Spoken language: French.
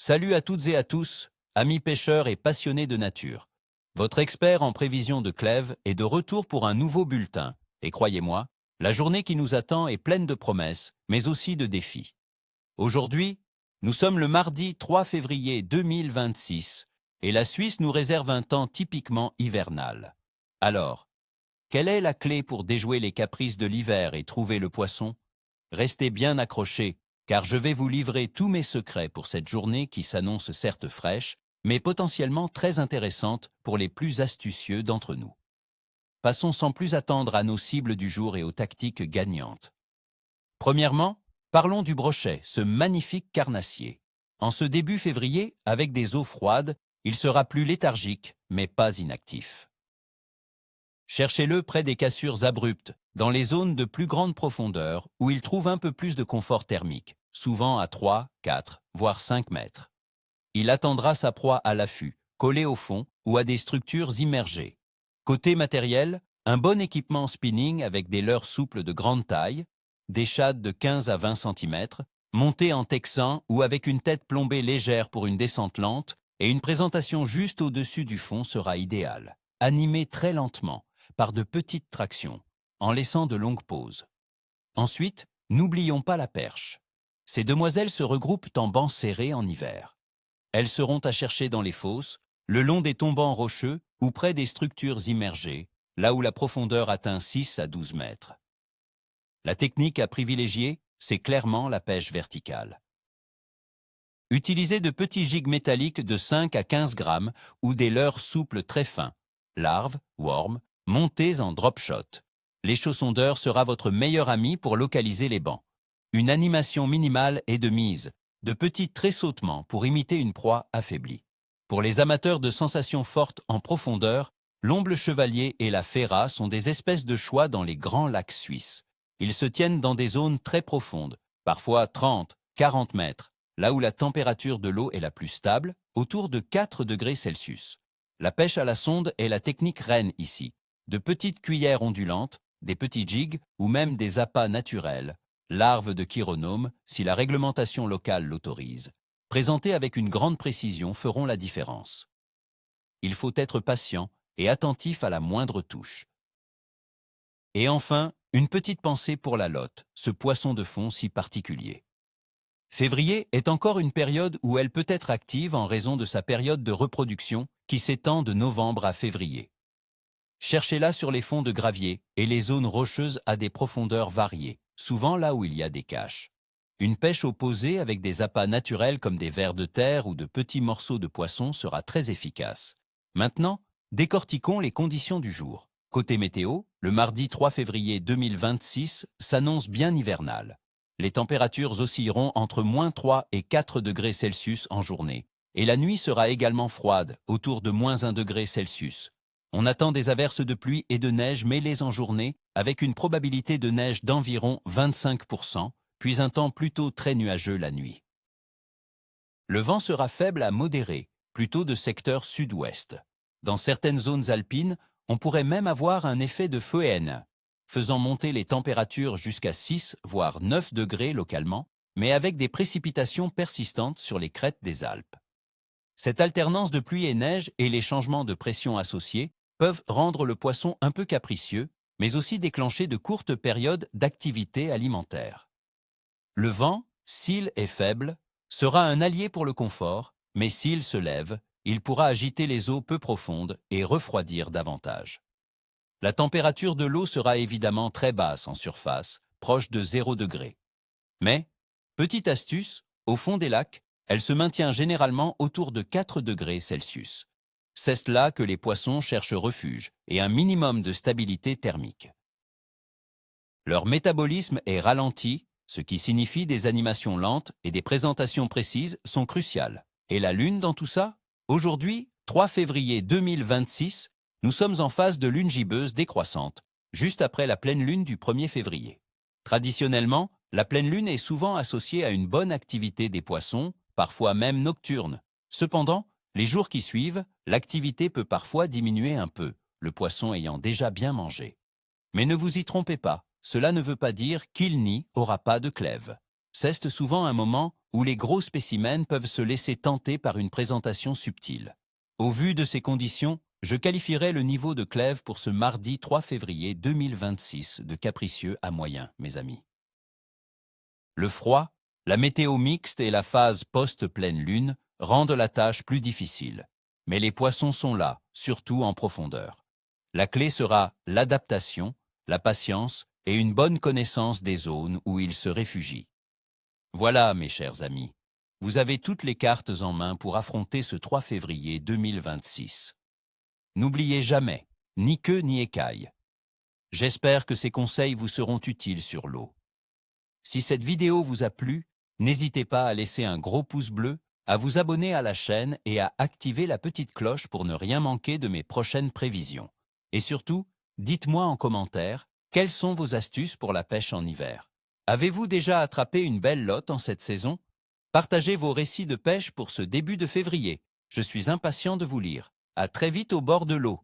Salut à toutes et à tous, amis pêcheurs et passionnés de nature. Votre expert en prévision de Clèves est de retour pour un nouveau bulletin. Et croyez-moi, la journée qui nous attend est pleine de promesses, mais aussi de défis. Aujourd'hui, nous sommes le mardi 3 février 2026 et la Suisse nous réserve un temps typiquement hivernal. Alors, quelle est la clé pour déjouer les caprices de l'hiver et trouver le poisson? Restez bien accrochés, car je vais vous livrer tous mes secrets pour cette journée qui s'annonce certes fraîche, mais potentiellement très intéressante pour les plus astucieux d'entre nous. Passons sans plus attendre à nos cibles du jour et aux tactiques gagnantes. Premièrement, parlons du brochet, ce magnifique carnassier. En ce début février, avec des eaux froides, il sera plus léthargique, mais pas inactif. Cherchez-le près des cassures abruptes, dans les zones de plus grande profondeur, où il trouve un peu plus de confort thermique, souvent à 3, 4, voire 5 mètres. Il attendra sa proie à l'affût, collée au fond ou à des structures immergées. Côté matériel, un bon équipement spinning avec des leurres souples de grande taille, des shad de 15 à 20 cm, montés en texan ou avec une tête plombée légère pour une descente lente et une présentation juste au-dessus du fond sera idéal. Animé très lentement, par de petites tractions, en laissant de longues pauses. Ensuite, n'oublions pas la perche. Ces demoiselles se regroupent en bancs serrés en hiver. Elles seront à chercher dans les fosses, le long des tombants rocheux ou près des structures immergées, là où la profondeur atteint 6 à 12 mètres. La technique à privilégier, c'est clairement la pêche verticale. Utilisez de petits gigs métalliques de 5 à 15 grammes ou des leurres souples très fins, larves, worms, montés en drop shot. L'échaussondeur sera votre meilleur ami pour localiser les bancs. Une animation minimale est de mise, de petits tressautements pour imiter une proie affaiblie. Pour les amateurs de sensations fortes en profondeur, l'omble chevalier et la ferra sont des espèces de choix dans les grands lacs suisses. Ils se tiennent dans des zones très profondes, parfois 30, 40 mètres, là où la température de l'eau est la plus stable, autour de 4 degrés Celsius. La pêche à la sonde est la technique reine ici. De petites cuillères ondulantes, des petits jigs ou même des appâts naturels, larves de chironome, si la réglementation locale l'autorise, présentés avec une grande précision feront la différence. Il faut être patient et attentif à la moindre touche. Et enfin, une petite pensée pour la lotte, ce poisson de fond si particulier. Février est encore une période où elle peut être active en raison de sa période de reproduction qui s'étend de novembre à février. Cherchez-la sur les fonds de gravier et les zones rocheuses à des profondeurs variées, souvent là où il y a des caches. Une pêche opposée avec des appâts naturels comme des vers de terre ou de petits morceaux de poisson sera très efficace. Maintenant, décortiquons les conditions du jour. Côté météo, le mardi 3 février 2026 s'annonce bien hivernal. Les températures oscilleront entre -3 et 4 degrés Celsius en journée, et la nuit sera également froide, autour de -1 degré Celsius. On attend des averses de pluie et de neige mêlées en journée, avec une probabilité de neige d'environ 25%, puis un temps plutôt très nuageux la nuit. Le vent sera faible à modéré, plutôt de secteur sud-ouest. Dans certaines zones alpines, on pourrait même avoir un effet de Föhn, faisant monter les températures jusqu'à 6 voire 9 degrés localement, mais avec des précipitations persistantes sur les crêtes des Alpes. Cette alternance de pluie et neige et les changements de pression associés peuvent rendre le poisson un peu capricieux, mais aussi déclencher de courtes périodes d'activité alimentaire. Le vent, s'il est faible, sera un allié pour le confort, mais s'il se lève, il pourra agiter les eaux peu profondes et refroidir davantage. La température de l'eau sera évidemment très basse en surface, proche de 0 degré. Mais, petite astuce, au fond des lacs, elle se maintient généralement autour de 4 degrés Celsius. C'est là que les poissons cherchent refuge et un minimum de stabilité thermique. Leur métabolisme est ralenti, ce qui signifie des animations lentes et des présentations précises sont cruciales. Et la Lune dans tout ça? Aujourd'hui, 3 février 2026, nous sommes en phase de lune gibbeuse décroissante, juste après la pleine lune du 1er février. Traditionnellement, la pleine lune est souvent associée à une bonne activité des poissons, parfois même nocturne. Cependant, les jours qui suivent, l'activité peut parfois diminuer un peu, le poisson ayant déjà bien mangé. Mais ne vous y trompez pas, cela ne veut pas dire qu'il n'y aura pas de clèves. C'est souvent un moment où les gros spécimens peuvent se laisser tenter par une présentation subtile. Au vu de ces conditions, je qualifierais le niveau de clèves pour ce mardi 3 février 2026 de capricieux à moyen, mes amis. Le froid, la météo mixte et la phase post-pleine lune rendent la tâche plus difficile. Mais les poissons sont là, surtout en profondeur. La clé sera l'adaptation, la patience et une bonne connaissance des zones où ils se réfugient. Voilà, mes chers amis, vous avez toutes les cartes en main pour affronter ce 3 février 2026. N'oubliez jamais, ni queue ni écaille. J'espère que ces conseils vous seront utiles sur l'eau. Si cette vidéo vous a plu, n'hésitez pas à laisser un gros pouce bleu, à vous abonner à la chaîne et à activer la petite cloche pour ne rien manquer de mes prochaines prévisions. Et surtout, dites-moi en commentaire, quelles sont vos astuces pour la pêche en hiver? Avez-vous déjà attrapé une belle lotte en cette saison? Partagez vos récits de pêche pour ce début de février. Je suis impatient de vous lire. À très vite au bord de l'eau.